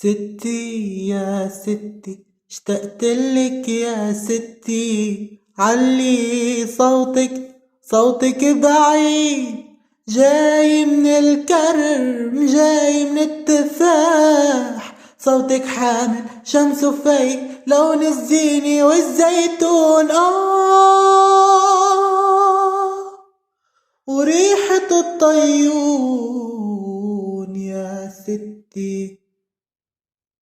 ستي يا ستي اشتقتلك يا ستي، علي صوتك بعيد، جاي من الكرم جاي من التفاح، صوتك حامل شمس وفايق لون الزيني والزيتون وريحة الطيور